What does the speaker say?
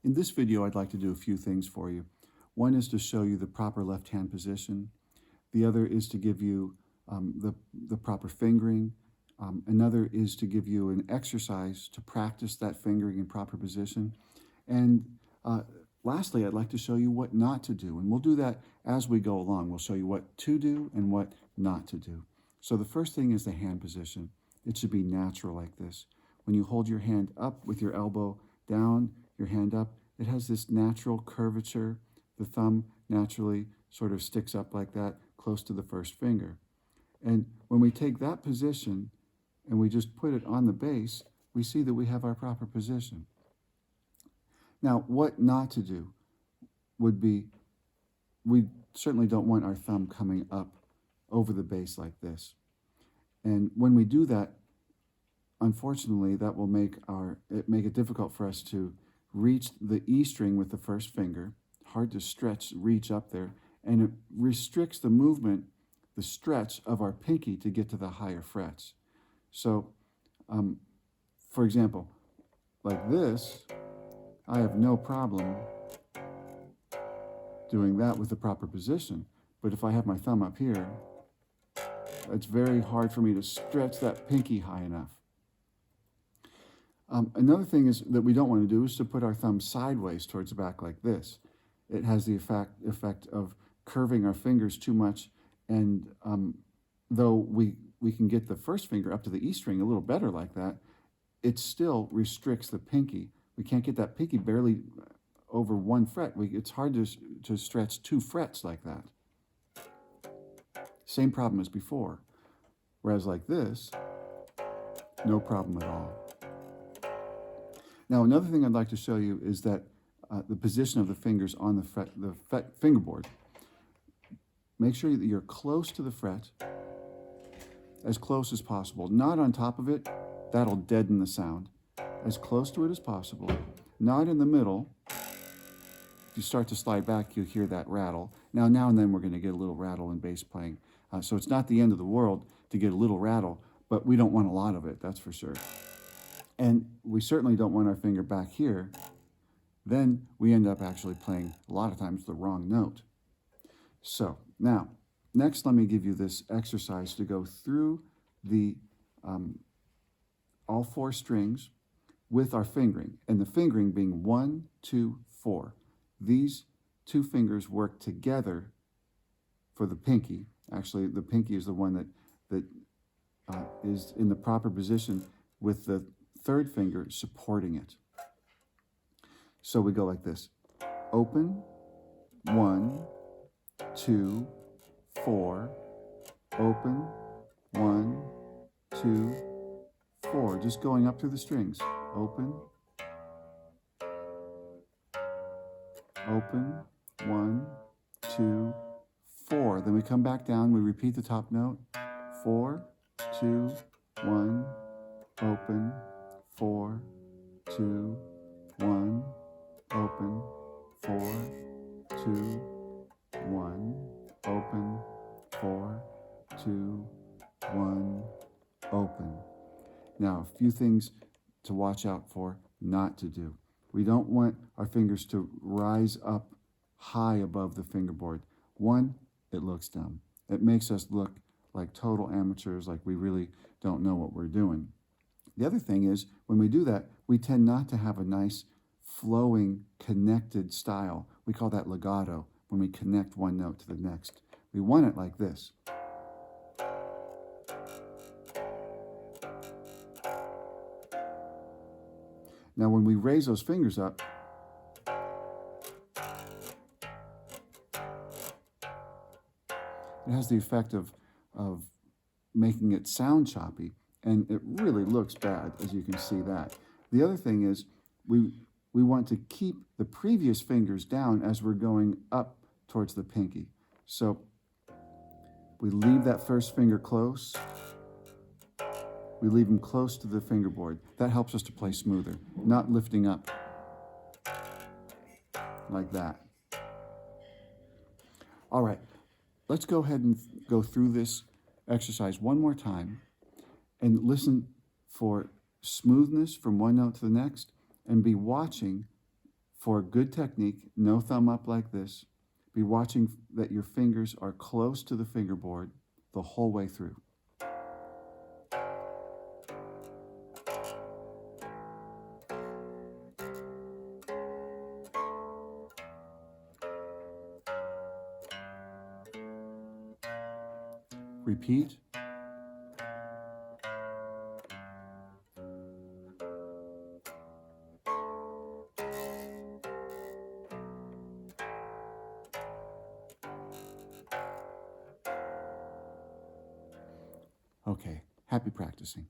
In this video, I'd like to do a few things for you. One is to show you the proper left hand position. The other is to give you the proper fingering. Another is to give you an exercise to practice that fingering in proper position. And lastly, I'd like to show you what not to do. And we'll do that as we go along. We'll show you what to do and what not to do. So the first thing is the hand position. It should be natural like this. When you hold your hand up with your elbow down, your hand up, it has this natural curvature. The thumb naturally sort of sticks up like that, close to the first finger. And when we take that position and we just put it on the base, we see that we have our proper position. Now, what not to do would be, we certainly don't want our thumb coming up over the base like this. And when we do that, unfortunately, that will make it difficult for us to reach the E string with the first finger. Hard to stretch, reach up there, and it restricts the movement, the stretch of our pinky to get to the higher frets. So, for example, like this, I have no problem doing that with the proper position. But if I have my thumb up here, it's very hard for me to stretch that pinky high enough. Another thing is that we don't want to do is to put our thumb sideways towards the back like this. It has the effect of curving our fingers too much, and though we can get the first finger up to the E string a little better like that, it still restricts the pinky. We can't get that pinky barely over one fret. It's hard to stretch 2 frets like that. Same problem as before. Whereas like this, no problem at all. Now, another thing I'd like to show you is that the position of the fingers on the fingerboard. Make sure that you're close to the fret, as close as possible. Not on top of it, that'll deaden the sound. As close to it as possible. Not in the middle. If you start to slide back, you'll hear that rattle. Now and then we're going to get a little rattle in bass playing. So it's not the end of the world to get a little rattle, but we don't want a lot of it, that's for sure. And we certainly don't want our finger back here. Then we end up actually playing, a lot of times, the wrong note. So now, next let me give you this exercise to go through the all 4 strings with our fingering, and the fingering being 1, 2, 4. These 2 fingers work together for the pinky. Actually, the pinky is the one that is in the proper position with the 3rd finger supporting it. So we go like this. Open, 1, 2, 4. Open, 1, 2, 4. Just going up through the strings. Open, open, 1, 2, 4. Then we come back down, we repeat the top note. 4, 2, 1, open, 4, 2, 1, open, 4, 2, 1, open, 4, 2, 1, open. Now, a few things to watch out for, not to do. We don't want our fingers to rise up high above the fingerboard. One, it looks dumb. It makes us look like total amateurs, like we really don't know what we're doing. The other thing is, when we do that, we tend not to have a nice, flowing, connected style. We call that legato, when we connect one note to the next. We want it like this. Now, when we raise those fingers up, it has the effect of making it sound choppy, and it really looks bad, as you can see that. The other thing is, we want to keep the previous fingers down as we're going up towards the pinky. So we leave that first finger close. We leave them close to the fingerboard. That helps us to play smoother, not lifting up like that. All right, let's go ahead and go through this exercise one more time and listen for smoothness from one note to the next, and be watching For good technique, no thumb up like this. Be watching that your fingers are close to the fingerboard the whole way through. Repeat. Okay, happy practicing.